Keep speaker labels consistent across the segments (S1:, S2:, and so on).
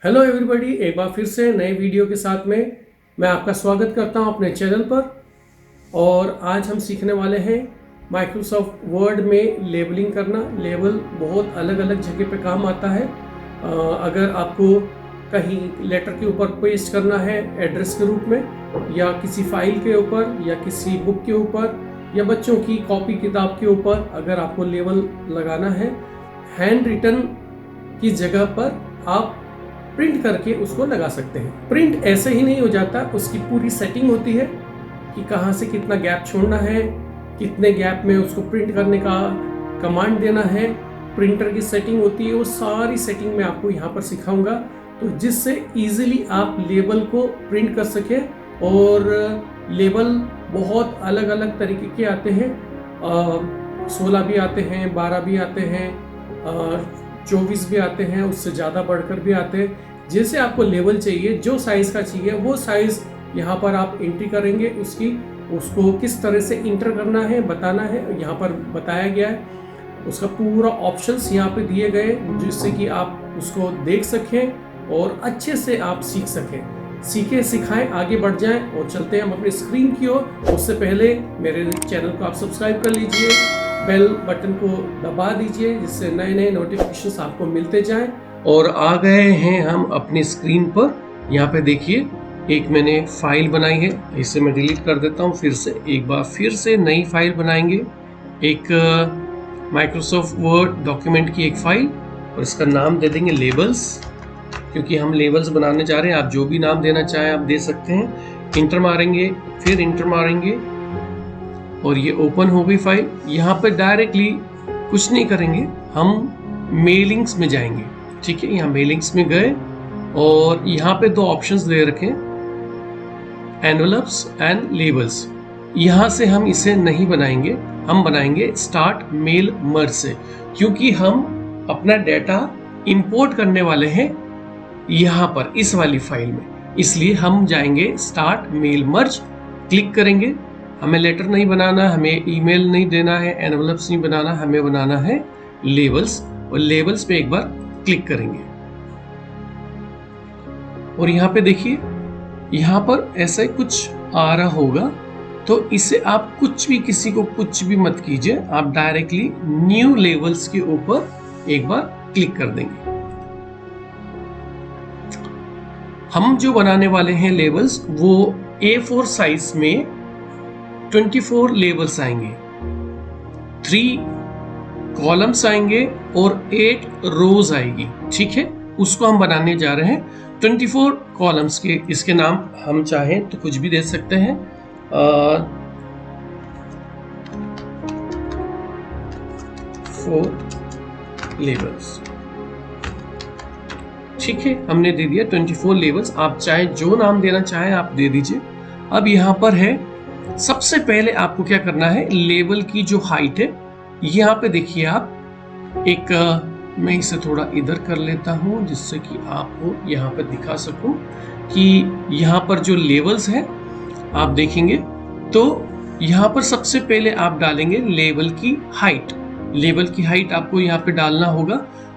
S1: Hello everybody, एक बार फिर से नए वीडियो के साथ में मैं आपका स्वागत करता हूं अपने चैनल पर। और आज हम सीखने वाले हैं माइक्रोसॉफ्ट वर्ड में लेबलिंग करना। लेबल बहुत अलग अलग जगह पे काम आता है। अगर आपको कहीं लेटर के ऊपर पेस्ट करना है एड्रेस के रूप में, या किसी फाइल के ऊपर, या किसी बुक के ऊपर, या बच्चों की कॉपी किताब के ऊपर अगर आपको लेबल लगाना है, हैंड रिटन की जगह पर आप प्रिंट करके उसको लगा सकते हैं। प्रिंट ऐसे ही नहीं हो जाता, उसकी पूरी सेटिंग होती है कि कहाँ से कितना गैप छोड़ना है, कितने गैप में उसको प्रिंट करने का कमांड देना है। प्रिंटर की सेटिंग होती है, वो सारी सेटिंग मैं आपको यहाँ पर सिखाऊंगा, तो जिससे इजीली आप लेबल को प्रिंट कर सकें। और लेबल बहुत अलग अलग तरीके के आते हैं, 16 भी आते हैं, 12 भी आते हैं, 24 भी आते हैं, उससे ज़्यादा बढ़कर भी आते हैं। जैसे आपको लेबल चाहिए, जो साइज़ का चाहिए वो साइज़ यहाँ पर आप एंट्री करेंगे, उसको किस तरह से इंटर करना है बताना है, यहाँ पर बताया गया है। उसका पूरा ऑप्शंस यहाँ पे दिए गए, जिससे कि आप उसको देख सकें और अच्छे से आप सीख सकें। सीखे सिखाएं, आगे बढ़ जाएं और चलते हैं हम अपनी स्क्रीन की ओर। उससे पहले मेरे चैनल को आप सब्सक्राइब कर लीजिए, बेल बटन को दबा दीजिए, जिससे नए नए नोटिफिकेशंस आपको मिलते जाएं। और आ गए हैं हम अपनी स्क्रीन पर। यहाँ पे देखिए, एक मैंने फाइल बनाई है, इसे मैं डिलीट कर देता हूँ। फिर से एक बार फिर से नई फाइल बनाएंगे, एक माइक्रोसॉफ्ट वर्ड डॉक्यूमेंट की एक फाइल, और इसका नाम दे देंगे लेबल्स, क्योंकि हम लेबल्स बनाने जा रहे हैं। आप जो भी नाम देना चाहें आप दे सकते हैं। इंटर मारेंगे, फिर इंटर मारेंगे, और ये ओपन हो गई फाइल। यहाँ पे डायरेक्टली कुछ नहीं करेंगे, हम मेलिंग्स में जाएंगे। ठीक है, यहाँ मेलिंग्स में गए और यहाँ पे दो ऑप्शंस दे रखे, एनवेलप्स एंड लेबल्स। यहाँ से हम इसे नहीं बनाएंगे, हम बनाएंगे स्टार्ट मेल मर्ज से, क्योंकि हम अपना डेटा इंपोर्ट करने वाले हैं यहाँ पर इस वाली फाइल में। इसलिए हम जाएंगे स्टार्ट मेल मर्ज, क्लिक करेंगे। हमें लेटर नहीं बनाना, हमें ईमेल नहीं देना है, एनवेलप्स नहीं बनाना, हमें बनाना है लेबल्स। और लेबल्स पे एक बार क्लिक करेंगे, और यहाँ पे देखिए, यहाँ पर ऐसा कुछ आ रहा होगा। तो इसे आप कुछ भी, किसी को कुछ भी मत कीजिए, आप डायरेक्टली न्यू लेबल्स के ऊपर एक बार क्लिक कर देंगे। हम जो बनाने वाले हैं लेबल्स, वो A4 साइज में 24 लेबल्स आएंगे, 3 कॉलम्स आएंगे और 8 रोज आएगी। ठीक है, उसको हम बनाने जा रहे हैं 24 कॉलम्स के। इसके नाम हम चाहें तो कुछ भी दे सकते हैं, 4 लेबल्स। ठीक है, हमने दे दिया 24 लेबल्स। आप चाहे जो नाम देना चाहें आप दे दीजिए। अब यहाँ पर है, सबसे पहले आपको क्या करना है, लेबल की जो हाइट है, यहाँ पे देखिए आप एक, मैं इसे थोड़ा इधर कर लेता हूँ जिससे कि आपको यहाँ पर दिखा सकूं कि यहाँ पर जो लेबल्स हैं आप देखेंगे, तो यहाँ पर सबसे पहले आप डालेंगे लेबल की हाइट। लेबल की हाइट आपको यहाँ पे डालना होगा,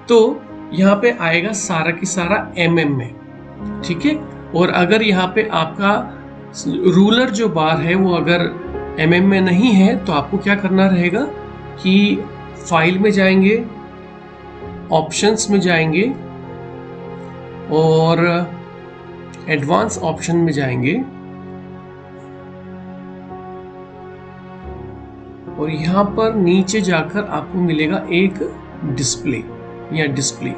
S1: तो यहाँ पे आएगा सारा की सारा mm में। ठीक है, और अगर यहाँ पे आपका रूलर जो बार है वो अगर mm में नहीं है, तो आपको क्या करना रहेगा कि फाइल में जाएंगे, ऑप्शंस में जाएंगे और एडवांस ऑप्शन में जाएंगे, और यहाँ पर नीचे जाकर आपको मिलेगा एक डिस्प्ले या डिस्प्ले।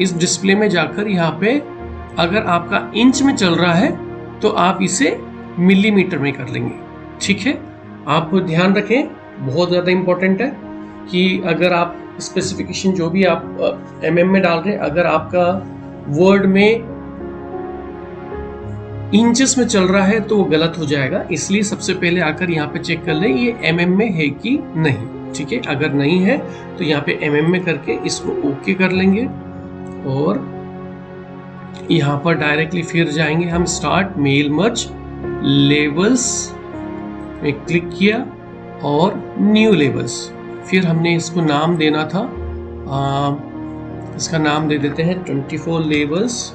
S1: इस डिस्प्ले में जाकर यहाँ पे अगर आपका इंच में चल रहा है तो आप इसे मिलीमीटर में कर लेंगे। ठीक है, आप ध्यान रखें, बहुत ज़्यादा इंपॉर्टेंट है कि अगर आप स्पेसिफिकेशन जो भी आप mm में डाल रहे हैं, अगर आपका वर्ड में इंचेस में चल रहा है तो वो गलत हो जाएगा। इसलिए सबसे पहले आकर यहाँ पे चेक कर लें ये mm में है कि नहीं। ठीक है, अगर नहीं है तो यहाँ पे mm में करके इसको ओके कर लेंगे, और यहाँ पर डायरेक्टली फिर जाएंगे हम स्टार्ट मेल मर्ज, लेबल्स में क्लिक किया और न्यू लेबल्स। फिर हमने इसको नाम देना था, इसका नाम दे देते हैं 24 लेबल्स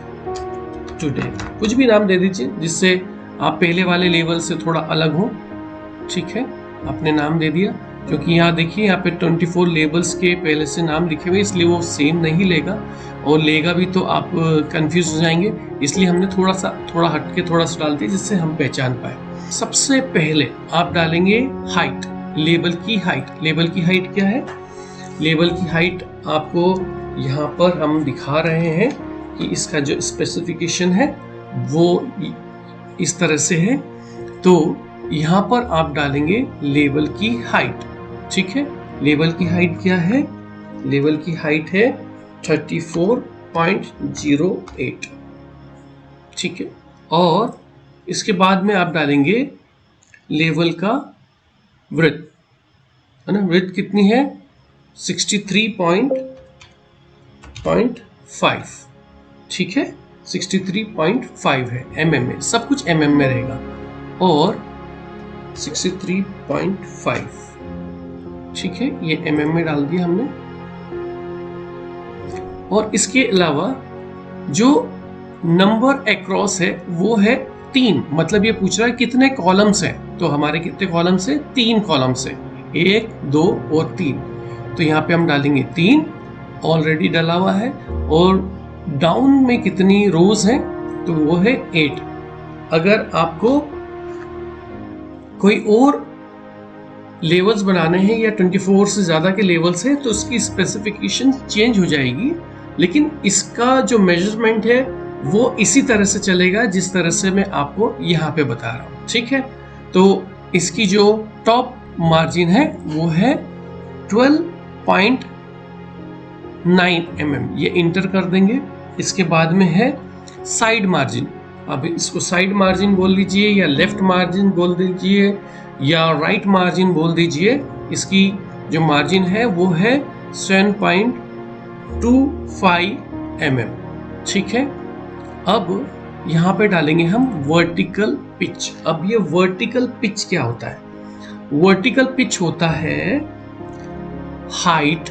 S1: टुडे, कुछ भी नाम दे दीजिए जिससे आप पहले वाले लेवल से थोड़ा अलग हो। ठीक है, आपने नाम दे दिया, क्योंकि यहाँ देखिए यहाँ पे 24 लेबल्स के पहले से नाम लिखे हुए, इसलिए वो सेम नहीं लेगा, और लेगा भी तो आप कंफ्यूज हो जाएंगे, इसलिए हमने थोड़ा हट के थोड़ा सा डाल दिया जिससे हम पहचान पाए। सबसे पहले आप डालेंगे हाइट, लेबल की हाइट। लेबल की हाइट क्या है? लेबल की हाइट आपको यहाँ पर हम दिखा रहे हैं कि इसका जो स्पेसिफिकेशन है वो इस तरह से है। तो यहाँ पर आप डालेंगे लेबल की हाइट। ठीक है, लेबल की हाइट क्या है? लेबल की हाइट है 34.08। ठीक है, और इसके बाद में आप डालेंगे लेवल का विड्थ, है ना? विड्थ कितनी है? 63.5। ठीक है, 63.5 है, mm में, सब कुछ mm में रहेगा, और 63.5। ठीक है, ये mm में डाल दिया हमने। और इसके अलावा जो नंबर अक्रॉस है वो है 3, मतलब ये पूछ रहा है कितने कॉलम्स हैं, तो हमारे कितने कॉलम्स है? 3 कॉलम्स है, 1, 2 और 3। तो यहाँ पे हम डालेंगे 3, ऑलरेडी डाला हुआ है। और डाउन में कितनी रोज हैं? तो वो है 8। अगर आपको कोई और लेवल्स बनाने हैं या 24 से ज़्यादा के लेवल्स हैं तो उसकी स्पेसिफिकेशन चेंज हो जाएगी, लेकिन इसका जो मेजरमेंट है वो इसी तरह से चलेगा जिस तरह से मैं आपको यहाँ पे बता रहा हूँ। ठीक है, तो इसकी जो टॉप मार्जिन है वो है 12.9 mm, ये इंटर कर देंगे। इसके बाद में है साइड मार्जिन। अब इसको साइड मार्जिन बोल लीजिए या लेफ्ट मार्जिन बोल दीजिए या राइट मार्जिन बोल दीजिए। इसकी जो मार्जिन है वो है 7.25 mm। ठीक है, अब यहाँ पे डालेंगे हम वर्टिकल पिच। अब ये वर्टिकल पिच क्या होता है? वर्टिकल पिच होता है हाइट,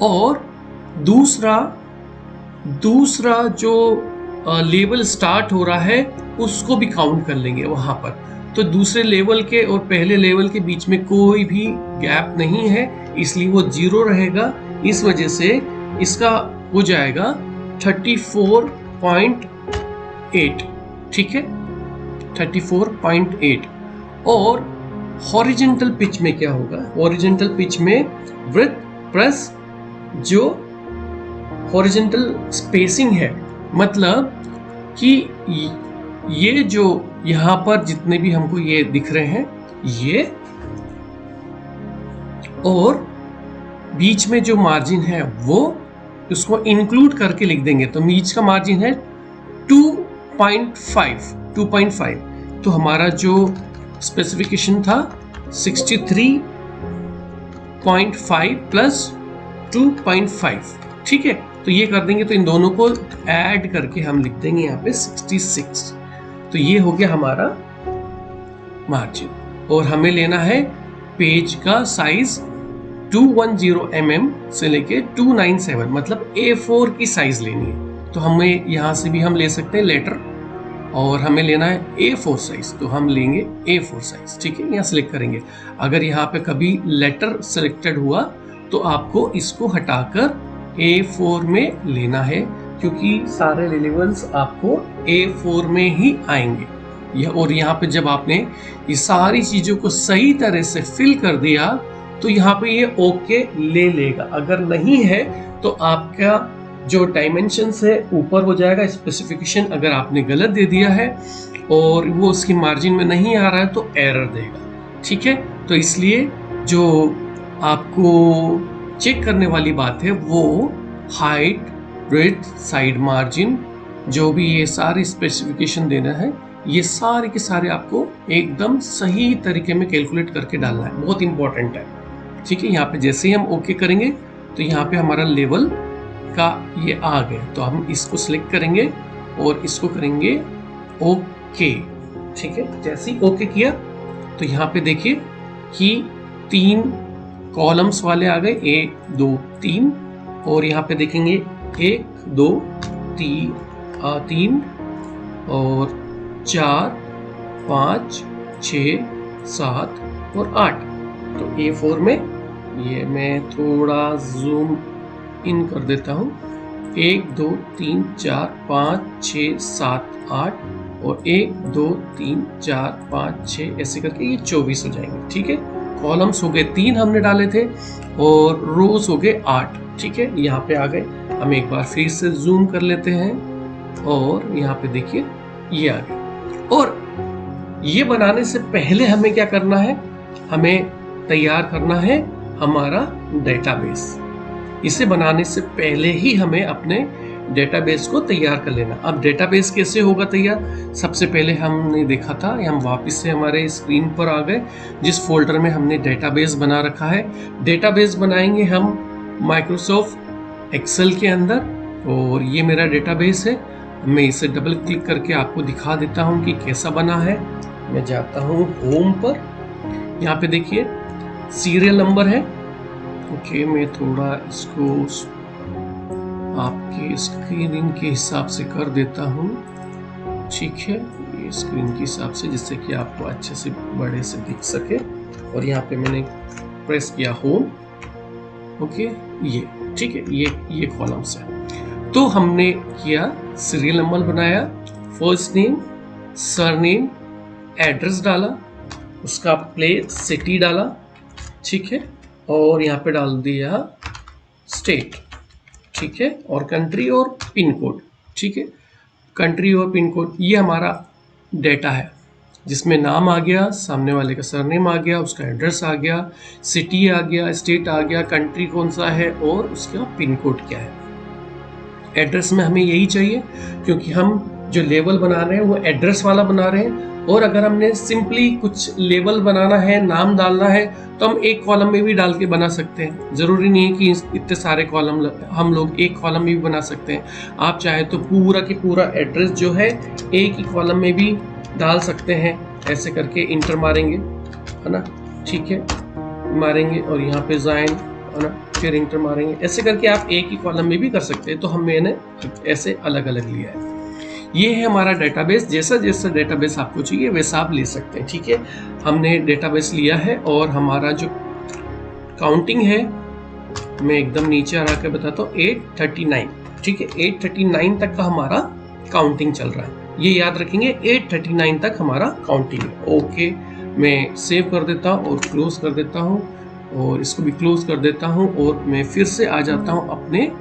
S1: और दूसरा जो लेवल स्टार्ट हो रहा है उसको भी काउंट कर लेंगे वहां पर। तो दूसरे लेवल के और पहले लेवल के बीच में कोई भी गैप नहीं है, इसलिए वो 0 रहेगा। इस वजह से इसका हो जाएगा 34.8। ठीक है, 34.8। और हॉरिजेंटल पिच में क्या होगा? हॉरिजेंटल पिच में विड्थ प्लस जो हॉरिजेंटल स्पेसिंग है, मतलब कि ये जो यहाँ पर जितने भी हमको ये दिख रहे हैं ये, और बीच में जो मार्जिन है वो उसको इंक्लूड करके लिख देंगे। तो बीच का मार्जिन है 2.5। तो हमारा जो स्पेसिफिकेशन था 63.5 प्लस 2.5। ठीक है, तो ये कर देंगे, तो इन दोनों को ऐड करके हम लिख देंगे यहाँ पे 66। तो ये हो गया हमारा मार्जिन। और हमें लेना है पेज का साइज 210 mm से लेके 297, मतलब A4 की साइज लेनी है। तो हमें यहाँ से भी हम ले सकते हैं लेटर, और हमें लेना है A4 साइज, तो हम लेंगे A4 साइज। ठीक है, यहाँ सेलेक्ट करेंगे। अगर यहाँ पे कभी लेटर सेलेक्टेड हुआ तो आपको इसको हटाकर A4 में लेना है, क्योंकि सारे लेवल्स आपको A4 में ही आएंगे। और यहाँ पे जब आपने ये सारी चीज़ों को सही तरह से फिल कर दिया तो यहाँ पे ये ओके ले लेगा। अगर नहीं है तो आपका जो डायमेंशंस है ऊपर हो जाएगा। स्पेसिफिकेशन अगर आपने गलत दे दिया है और वो उसकी मार्जिन में नहीं आ रहा है तो एरर देगा। ठीक है, तो इसलिए जो आपको चेक करने वाली बात है वो हाइट, विड्थ, साइड मार्जिन, जो भी ये सारी स्पेसिफिकेशन देना है, ये सारे के सारे आपको एकदम सही तरीके में कैलकुलेट करके डालना है। बहुत इंपॉर्टेंट है। ठीक है, यहाँ पे जैसे ही हम ओके करेंगे तो यहाँ पे हमारा लेवल का ये आ गया, तो हम इसको सिलेक्ट करेंगे और इसको करेंगे ओके। ठीक है, जैसे ही ओके किया तो यहाँ पे देखिए कि 3 कॉलम्स वाले आ गए, 1 2 3, और यहाँ पे देखेंगे 1 2 3 3 और 4, 5, 6, 7 और 8। तो A4 में ये मैं थोड़ा जूम इन कर देता हूँ। 1, 2, 3, 4, 5, 6, 7, 8 और 1, 2, 3, 4, 5, 6 ऐसे करके ये 24 हो जाएंगे। ठीक है, कॉलम्स हो गए 3 हमने डाले थे और रोज हो गए 8। ठीक है, यहाँ पे आ गए। हम एक बार फिर से जूम कर लेते हैं और यहाँ पे देखिए ये आ गए। और ये बनाने से पहले हमें क्या करना है, हमें तैयार करना है हमारा डेटाबेस। इसे बनाने से पहले ही हमें अपने डेटाबेस को तैयार कर लेना। अब डेटाबेस कैसे होगा तैयार, सबसे पहले हमने देखा था, हम वापस से हमारे स्क्रीन पर आ गए जिस फोल्डर में हमने डेटाबेस बना रखा है। डेटाबेस बनाएंगे हम माइक्रोसॉफ्ट एक्सेल के अंदर और ये मेरा डेटाबेस है। मैं इसे डबल क्लिक करके आपको दिखा देता हूँ कि कैसा बना है। मैं जाता हूँ होम पर, यहाँ पे देखिए सीरियल नंबर है। ओके, मैं थोड़ा इसको आपकी स्क्रीन के हिसाब से कर देता हूँ। ठीक है, ये स्क्रीन के हिसाब से, जिससे कि आपको अच्छे से बड़े से दिख सके। और यहाँ पे मैंने प्रेस किया होम। ओके, ये ठीक है, ये कॉलम्स है। तो हमने किया सीरियल नंबर बनाया, फर्स्ट नेम, सरनेम, एड्रेस डाला, उसका प्लेस सिटी डाला। ठीक है, और यहाँ पे डाल दिया स्टेट। ठीक है, और कंट्री और पिन कोड। ठीक है, कंट्री और पिन कोड, ये हमारा डेटा है जिसमें नाम आ गया, सामने वाले का सरनेम आ गया, उसका एड्रेस आ गया, सिटी आ गया, स्टेट आ गया, कंट्री कौन सा है और उसका पिन कोड क्या है। एड्रेस में हमें यही चाहिए क्योंकि हम जो लेवल बना रहे हैं वो एड्रेस वाला बना रहे हैं। और अगर हमने सिंपली कुछ लेवल बनाना है, नाम डालना है, तो हम एक कॉलम में भी डाल के बना सकते हैं। ज़रूरी नहीं है कि इतने सारे कॉलम हम लोग एक कॉलम में भी बना सकते हैं। आप चाहे तो पूरा की पूरा एड्रेस जो है एक ही कॉलम में भी डाल सकते हैं। ऐसे करके इंटर मारेंगे, है ना। ठीक है, मारेंगे और यहाँ पे जाइन, है ना, फिर इंटर मारेंगे। ऐसे करके आप एक ही कॉलम में भी कर सकते हैं। तो मैंने ऐसे अलग अलग लिया है। ये है हमारा डेटाबेस। जैसा जैसा डेटाबेस आपको चाहिए वैसा आप ले सकते हैं। ठीक है, हमने डेटाबेस लिया है और हमारा जो काउंटिंग है, मैं एकदम नीचे आ के बताता हूँ, 839। ठीक है, 839 तक का हमारा काउंटिंग चल रहा है। ये याद रखेंगे, 839 तक हमारा काउंटिंग है। ओके, मैं सेव कर देता हूँ और क्लोज कर देता हूँ और इसको भी क्लोज कर देता हूँ और मैं फिर से आ जाता हूँ अपने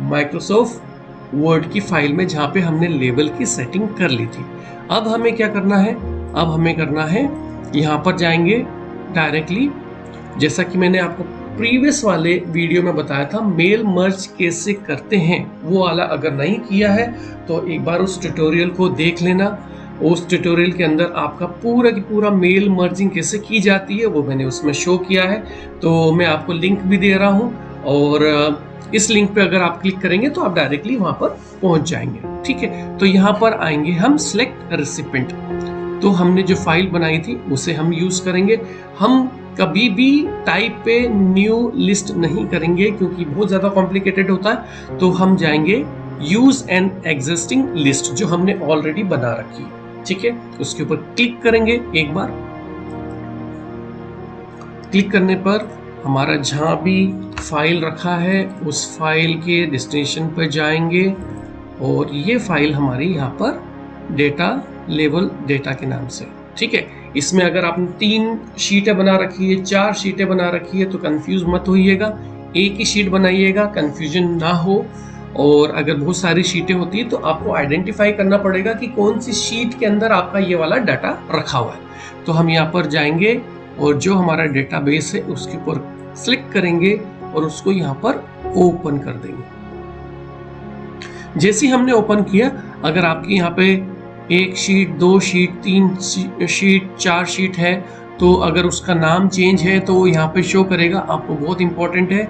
S1: माइक्रोसॉफ्ट वर्ड की फाइल में जहाँ पे हमने लेवल की सेटिंग कर ली थी। अब हमें क्या करना है, अब हमें करना है यहाँ पर जाएंगे डायरेक्टली, जैसा कि मैंने आपको प्रीवियस वाले वीडियो में बताया था मेल मर्ज कैसे करते हैं, वो वाला अगर नहीं किया है तो एक बार उस ट्यूटोरियल को देख लेना। उस ट्यूटोरियल के अंदर आपका पूरा की पूरा मेल मर्जिंग कैसे की जाती है वो मैंने उसमें शो किया है। तो मैं आपको लिंक भी दे रहा हूँ और इस लिंक पे अगर आप क्लिक करेंगे तो आप डायरेक्टली वहां पर पहुंच जाएंगे। ठीक है, तो यहाँ पर आएंगे हम सिलेक्ट रेसिपिएंट। तो हमने जो फाइल बनाई थी उसे हम यूज करेंगे। हम कभी भी टाइप पे न्यू लिस्ट नहीं करेंगे क्योंकि बहुत ज्यादा कॉम्प्लिकेटेड होता है। तो हम जाएंगे यूज एन एग्जिस्टिंग लिस्ट जो हमने ऑलरेडी बना रखी है। ठीक है, उसके ऊपर क्लिक करेंगे। एक बार क्लिक करने पर हमारा जहाँ भी फाइल रखा है उस फाइल के डेस्टिनेशन पर जाएंगे और ये फाइल हमारी यहाँ पर डेटा लेवल डेटा के नाम से। ठीक है, इसमें अगर आपने 3 शीटें बना रखी है, 4 शीटें बना रखी है तो कंफ्यूज मत होइएगा, एक ही शीट बनाइएगा, कंफ्यूजन ना हो। और अगर बहुत सारी शीटें होती है तो आपको आइडेंटिफाई करना पड़ेगा कि कौन सी शीट के अंदर आपका ये वाला डाटा रखा हुआ है। तो हम यहाँ पर जाएंगे और जो हमारा डेटाबेस है उसके ऊपर क्लिक करेंगे और उसको यहाँ पर ओपन कर देंगे। जैसे हमने ओपन किया, अगर आपकी यहाँ पे 1 शीट, 2 शीट, 3 शीट, 4 शीट है तो अगर उसका नाम चेंज है तो यहाँ पे शो करेगा। आपको बहुत इंपॉर्टेंट है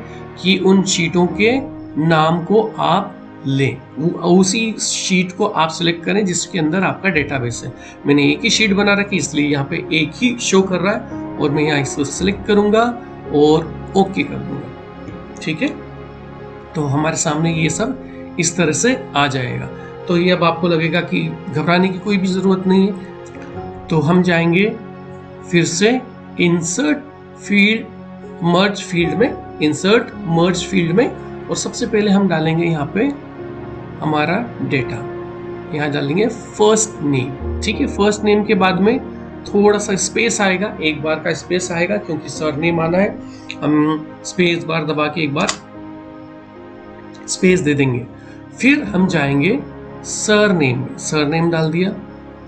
S1: कि उन शीटों के नाम को आप लें, उसी शीट को आप सिलेक्ट करें जिसके अंदर आपका डेटाबेस है। मैंने एक ही शीट बना रखी इसलिए यहाँ पे एक ही शो कर रहा है और मैं यहाँ इसको सिलेक्ट करूंगा और ओके कर दूंगा। ठीक है, तो हमारे सामने ये सब इस तरह से आ जाएगा। तो ये अब आपको लगेगा कि घबराने की कोई भी ज़रूरत नहीं है। तो हम जाएंगे फिर से इंसर्ट फील्ड मर्ज फील्ड में, इंसर्ट मर्ज फील्ड में, और सबसे पहले हम डालेंगे यहाँ पे हमारा डेटा। यहाँ डालेंगे फर्स्ट नेम। ठीक है, फर्स्ट नेम के बाद में थोड़ा सा स्पेस आएगा, एक बार का स्पेस आएगा क्योंकि सरनेम आना है। हम स्पेस बार दबा के एक बार स्पेस दे देंगे। फिर हम जाएंगे सरनेम में, सरनेम डाल दिया,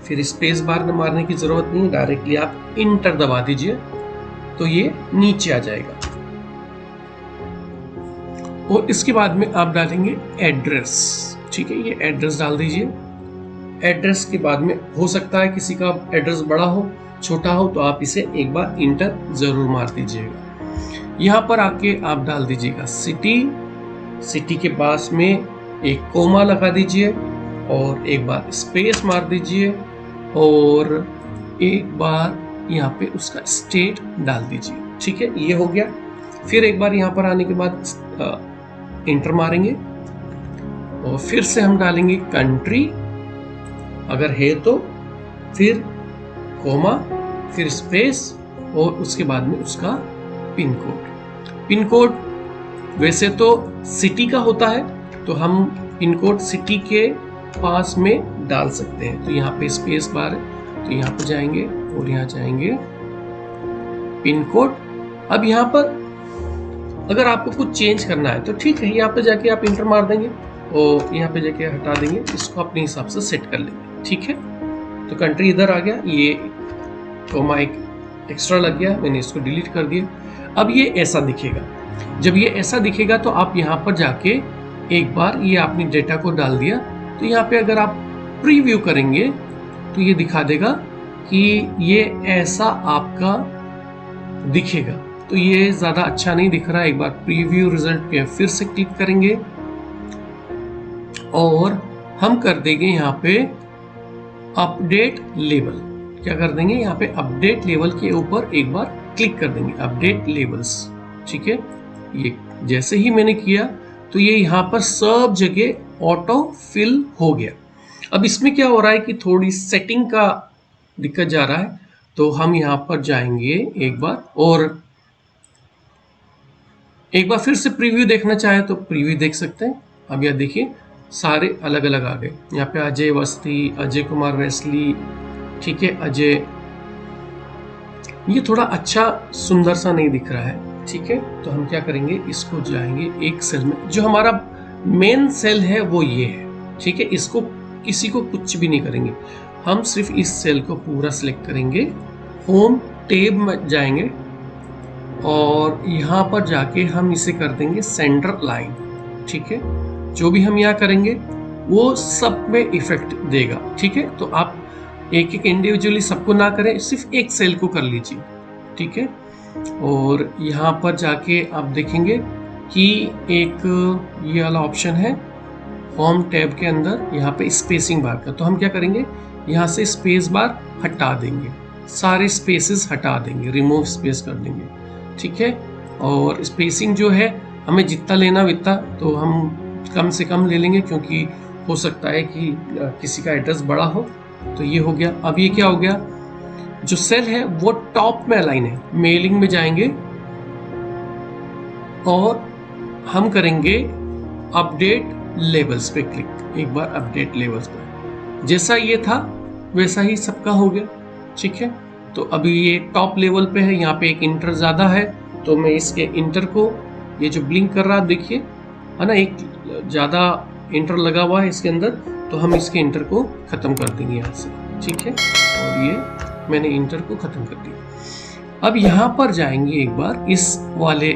S1: फिर स्पेस बार मारने की जरूरत नहीं, डायरेक्टली आप इंटर दबा दीजिए तो ये नीचे आ जाएगा। और इसके बाद में आप डालेंगे एड्रेस। ठीक है, ये एड्रेस डाल दीजिए। एड्रेस के बाद में हो सकता है किसी का एड्रेस बड़ा हो छोटा हो, तो आप इसे एक बार इंटर जरूर मार दीजिएगा। यहाँ पर आके आप डाल दीजिएगा सिटी, सिटी के पास में एक कोमा लगा दीजिए और एक बार स्पेस मार दीजिए और एक बार यहाँ पे उसका स्टेट डाल दीजिए। ठीक है, ये हो गया। फिर एक बार यहाँ पर आने के बाद इंटर मारेंगे और फिर से हम डालेंगे कंट्री अगर है तो, फिर कोमा, फिर स्पेस और उसके बाद में उसका पिन कोड। पिन कोड वैसे तो सिटी का होता है, तो हम पिन कोड सिटी के पास में डाल सकते हैं। तो यहाँ पे स्पेस बार है, तो यहाँ पे जाएंगे और यहाँ जाएंगे पिन कोड। अब यहाँ पर अगर आपको कुछ चेंज करना है तो ठीक है, यहाँ पे जाके आप इंटर मार देंगे और यहाँ पे जाके हटा देंगे, इसको अपने हिसाब से सेट कर लेंगे। ठीक है, तो कंट्री इधर आ गया, ये कोमा एक एक्स्ट्रा लग गया, मैंने इसको डिलीट कर दिया। अब ये ऐसा दिखेगा। जब ये ऐसा दिखेगा तो आप यहाँ पर जाके एक बार ये आपने डेटा को डाल दिया, तो यहाँ पे अगर आप प्रीव्यू करेंगे तो ये दिखा देगा कि ये ऐसा आपका दिखेगा। तो ये ज़्यादा अच्छा नहीं दिख रहा है। एक बार प्रीव्यू रिजल्ट पे फिर से क्लिक करेंगे और हम कर देंगे यहाँ पे अपडेट लेवल। क्या कर देंगे, यहाँ पे अपडेट लेवल के ऊपर एक बार क्लिक कर देंगे, अपडेट लेवल्स। ठीक है, ये जैसे ही मैंने किया तो ये यहाँ पर सब जगह ऑटो फिल हो गया। अब इसमें क्या हो रहा है कि थोड़ी सेटिंग का दिक्कत जा रहा है, तो हम यहाँ पर जाएंगे एक बार और एक बार फिर से प्रीव्यू देखना चाहे तो प्रीव्यू देख सकते हैं। अब यह देखिए सारे अलग अलग आ गए। यहाँ पे अजय अवस्थी, अजय कुमार वेस्ली, ठीक है, अजय, ये थोड़ा अच्छा सुंदर सा नहीं दिख रहा है। ठीक है, तो हम क्या करेंगे, इसको जाएंगे एक सेल में, जो हमारा मेन सेल है वो ये है। ठीक है, इसको किसी को कुछ भी नहीं करेंगे, हम सिर्फ इस सेल को पूरा सिलेक्ट करेंगे, होम टैब में जाएंगे और यहाँ पर जाके हम इसे कर देंगे सेंटर लाइन। ठीक है, जो भी हम यहाँ करेंगे वो सब में इफेक्ट देगा। ठीक है, तो आप एक एक इंडिविजुअली सबको ना करें, सिर्फ एक सेल को कर लीजिए। ठीक है, और यहाँ पर जाके आप देखेंगे कि एक ये वाला ऑप्शन है होम टैब के अंदर, यहाँ पे स्पेसिंग बार का। तो हम क्या करेंगे, यहाँ से स्पेस बार हटा देंगे, सारे स्पेसेस हटा देंगे, रिमूव स्पेस कर देंगे। ठीक है, और स्पेसिंग जो है हमें जितना लेना उतना तो हम कम से कम ले लेंगे, क्योंकि हो सकता है कि किसी का एड्रेस बड़ा हो। तो ये हो गया। अब ये क्या हो गया, जो सेल है वो टॉप में अलाइन है। मेलिंग में जाएंगे और हम करेंगे अपडेट लेवल्स पे क्लिक, एक बार अपडेट लेवल्स पे। जैसा ये था वैसा ही सबका हो गया। ठीक है, तो अभी ये टॉप लेवल पे है, यहाँ पे एक इंटर ज़्यादा है, तो मैं इसके इंटर को, ये जो ब्लिंक कर रहा है देखिए, है ना, एक ज़्यादा इंटर लगा हुआ है इसके अंदर, तो हम इसके इंटर को ख़त्म कर देंगे यहाँ से। ठीक है, और ये मैंने इंटर को ख़त्म कर दिया। अब यहाँ पर जाएंगे, एक बार इस वाले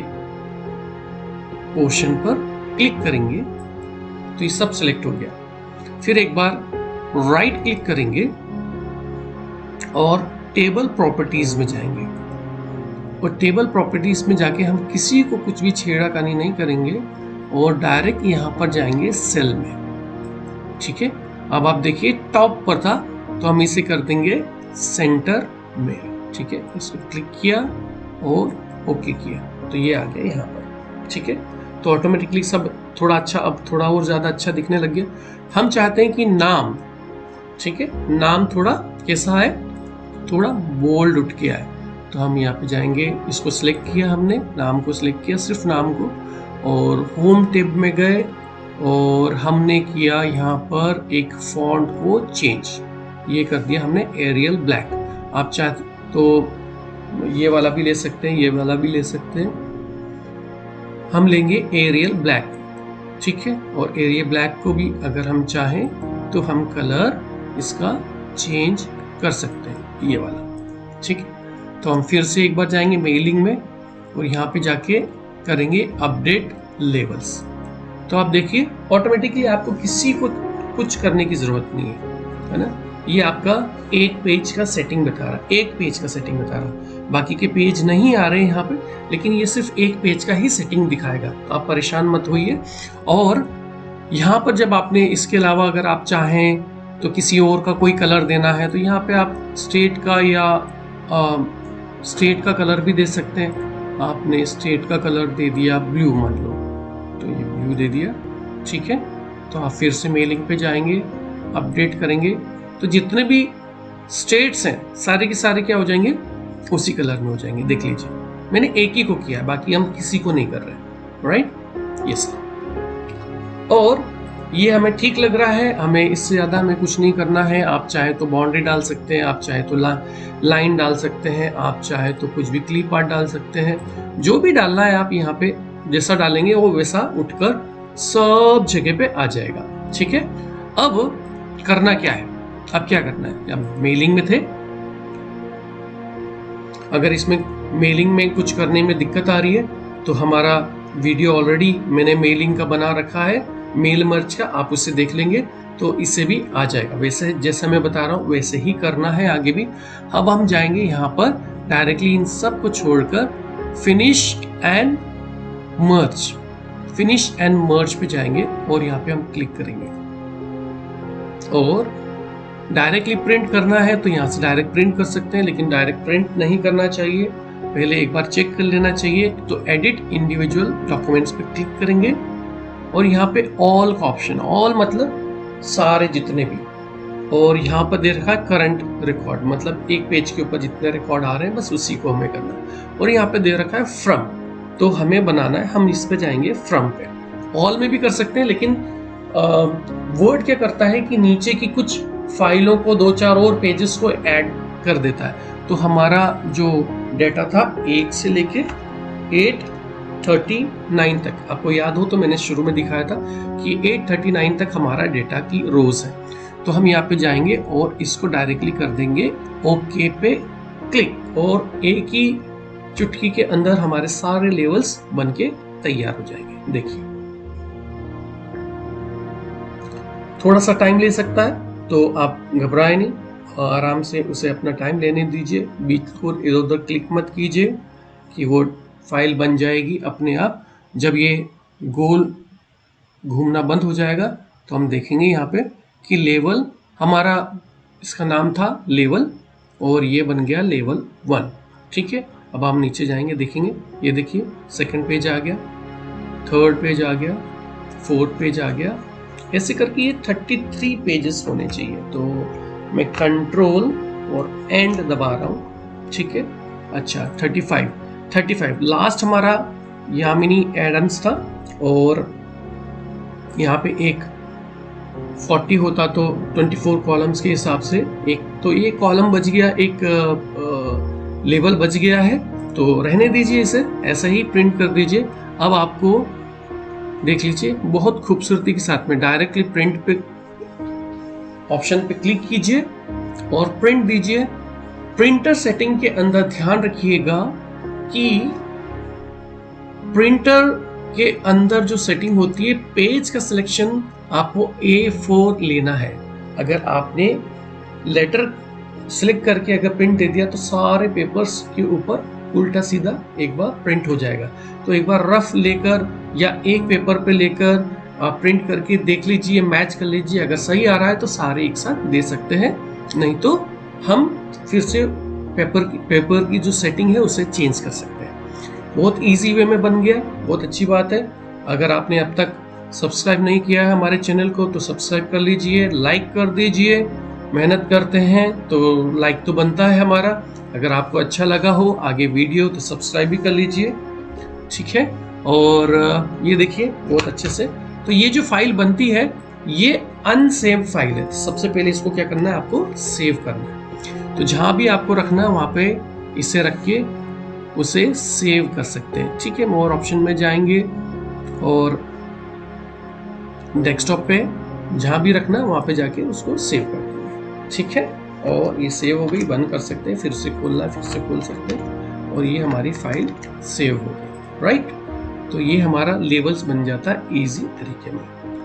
S1: पोर्शन पर क्लिक करेंगे तो ये सब सिलेक्ट हो गया। फिर एक बार राइट क्लिक करेंगे और टेबल प्रॉपर्टीज में जाएंगे, और टेबल प्रॉपर्टीज में जाके हम किसी को कुछ भी छेड़खानी नहीं करेंगे और डायरेक्ट यहाँ पर जाएंगे सेल में। ठीक है, अब आप देखिए टॉप पर था, तो हम इसे कर देंगे सेंटर में। ठीक है, इसको क्लिक किया और ओके किया, तो ये आ गया यहाँ पर। ठीक है, तो ऑटोमेटिकली सब थोड़ा अच्छा, अब थोड़ा और ज़्यादा अच्छा दिखने लग गया। हम चाहते हैं कि नाम, ठीक है, नाम थोड़ा कैसा है, थोड़ा बोल्ड उठ के आए। तो हम यहाँ पे जाएंगे, इसको सिलेक्ट किया हमने, नाम को सिलेक्ट किया, सिर्फ नाम को, और होम टैब में गए और हमने किया यहाँ पर एक फॉन्ट को चेंज, ये कर दिया हमने एरियल ब्लैक। आप चाहते तो ये वाला भी ले सकते हैं, ये वाला भी ले सकते हैं, हम लेंगे एरियल ब्लैक, ठीक है। और एरियल ब्लैक को भी अगर हम चाहें तो हम कलर इसका चेंज कर सकते हैं, ये वाला, ठीक है। तो हम फिर से एक बार जाएंगे मेलिंग में और यहाँ पे जाके करेंगे अपडेट लेवल्स। तो आप देखिए ऑटोमेटिकली आपको किसी को कुछ करने की जरूरत नहीं है ना। ये आपका एक पेज का सेटिंग बता रहा है, एक पेज का सेटिंग बता रहा है, बाकी के पेज नहीं आ रहे हैं यहाँ पे, लेकिन ये सिर्फ एक पेज का ही सेटिंग दिखाएगा, तो आप परेशान मत होइए। और यहाँ पर जब आपने इसके अलावा अगर आप चाहें तो किसी और का कोई कलर देना है तो यहाँ पे आप स्टेट का या स्टेट का कलर भी दे सकते हैं। आपने स्टेट का कलर दे दिया ब्लू, मान लो, तो ये ब्लू दे दिया, ठीक है। तो आप फिर से मेलिंग पे जाएंगे, अपडेट करेंगे, तो जितने भी स्टेट्स हैं सारे के सारे क्या हो जाएंगे, उसी कलर में हो जाएंगे। देख लीजिए मैंने एक ही को किया, बाकी हम किसी को नहीं कर रहे, राइट, यस। और ये हमें ठीक लग रहा है, हमें इससे ज़्यादा हमें कुछ नहीं करना है। आप चाहे तो बाउंड्री डाल सकते हैं, आप चाहे तो लाइन डाल सकते हैं, आप चाहे तो कुछ भी क्लिप आर्ट डाल सकते हैं, जो भी डालना है आप यहाँ पे जैसा डालेंगे वो वैसा उठकर सब जगह पे आ जाएगा, ठीक है। अब करना क्या है, अब क्या करना है, अब मेलिंग में थे, अगर इसमें मेलिंग में कुछ करने में दिक्कत आ रही है तो हमारा वीडियो ऑलरेडी मैंने मेलिंग का बना रखा है, मेल मर्ज का, आप उससे देख लेंगे तो इससे भी आ जाएगा। वैसे जैसा मैं बता रहा हूँ वैसे ही करना है आगे भी। अब हम जाएंगे यहाँ पर डायरेक्टली इन सब को छोड़कर finish and merge, finish and merge पे जाएंगे और यहाँ पे हम क्लिक करेंगे। और डायरेक्टली प्रिंट करना है तो यहाँ से डायरेक्ट प्रिंट कर सकते हैं, लेकिन डायरेक्ट प्रिंट नहीं करना चाहिए, पहले एक बार चेक कर लेना चाहिए। तो एडिट इंडिविजुअल डॉक्यूमेंट्स पे क्लिक करेंगे और यहाँ पे ऑल का ऑप्शन, ऑल मतलब सारे जितने भी, और यहाँ पर दे रखा है करंट रिकॉर्ड, मतलब एक पेज के ऊपर जितने रिकॉर्ड आ रहे हैं बस उसी को हमें करना है। और यहाँ पे दे रखा है फ्रॉम, तो हमें बनाना है, हम इस पे जाएंगे फ्रॉम पे। ऑल में भी कर सकते हैं, लेकिन वर्ड क्या करता है कि नीचे की कुछ फाइलों को 2-4 और पेजेस को ऐड कर देता है। तो हमारा जो डेटा था 1 से लेके 839 तक, आपको याद हो तो मैंने शुरू में दिखाया था कि 839 तक हमारा डेटा की रोज है। तो हम यहाँ पे जाएंगे और इसको डायरेक्टली कर देंगे ओके पे क्लिक, और एक ही चुटकी के अंदर हमारे सारे लेवल्स बनके तैयार हो जाएंगे। देखिए थोड़ा सा टाइम ले सकता है, तो आप घबराए नहीं, आराम से उसे अपना टाइम लेने दीजिए, बीच को इधर उधर क्लिक मत कीजिए कि वो फाइल बन जाएगी अपने आप। जब ये गोल घूमना बंद हो जाएगा तो हम देखेंगे यहाँ पे कि लेवल हमारा, इसका नाम था लेवल, और ये बन गया लेवल 1, ठीक है। अब हम नीचे जाएंगे, देखेंगे, ये देखिए सेकंड पेज आ गया, थर्ड पेज आ गया, फोर्थ पेज आ गया, ऐसे करके ये 33 पेजेस होने चाहिए। तो मैं कंट्रोल और एंड दबा रहा हूँ, ठीक है। अच्छा 35 लास्ट हमारा यामिनी एडम्स था, और यहाँ पे एक 40 होता तो 24 कॉलम्स के हिसाब से एक, तो ये कॉलम बच गया, एक लेवल बच गया है, तो रहने दीजिए, इसे ऐसा ही प्रिंट कर दीजिए। अब आपको देख लीजिए बहुत खूबसूरती के साथ में डायरेक्टली प्रिंट पे ऑप्शन पे क्लिक कीजिए और प्रिंट दीजिए। प्रिंटर सेटिंग के अंदर ध्यान रखिएगा कि प्रिंटर के अंदर जो सेटिंग होती है, पेज का सिलेक्शन आपको A4 लेना है। अगर आपने लेटर सिलेक्ट करके अगर प्रिंट दे दिया तो सारे पेपर्स के ऊपर उल्टा सीधा एक बार प्रिंट हो जाएगा। तो एक बार रफ लेकर या एक पेपर पे लेकर आप प्रिंट करके देख लीजिए, मैच कर लीजिए, अगर सही आ रहा है तो सारे एक साथ दे सकते हैं, नहीं तो हम फिर से पेपर की जो सेटिंग है उसे चेंज कर सकते हैं। बहुत इजी वे में बन गया, बहुत अच्छी बात है। अगर आपने अब तक सब्सक्राइब नहीं किया है हमारे चैनल को तो सब्सक्राइब कर लीजिए, लाइक कर दीजिए। मेहनत करते हैं तो लाइक तो बनता है हमारा। अगर आपको अच्छा लगा हो आगे वीडियो तो सब्सक्राइब भी कर लीजिए, ठीक है। और ये देखिए बहुत अच्छे से, तो ये जो फाइल बनती है ये अनसेव फाइल है। सबसे पहले इसको क्या करना है, आपको सेव करना है। तो जहां भी आपको रखना है वहां पे इसे रख के उसे सेव कर सकते हैं, ठीक है। मोर ऑप्शन में जाएंगे और डेस्कटॉप पे जहां भी रखना है वहां पे जाके उसको सेव कर देंगे, ठीक है। और ये सेव हो गई, बंद कर सकते हैं, फिर से खोलना है फिर से खोल सकते हैं और ये हमारी फाइल सेव हो गई, राइट। तो ये हमारा लेबल्स बन जाता है इजी तरीके में।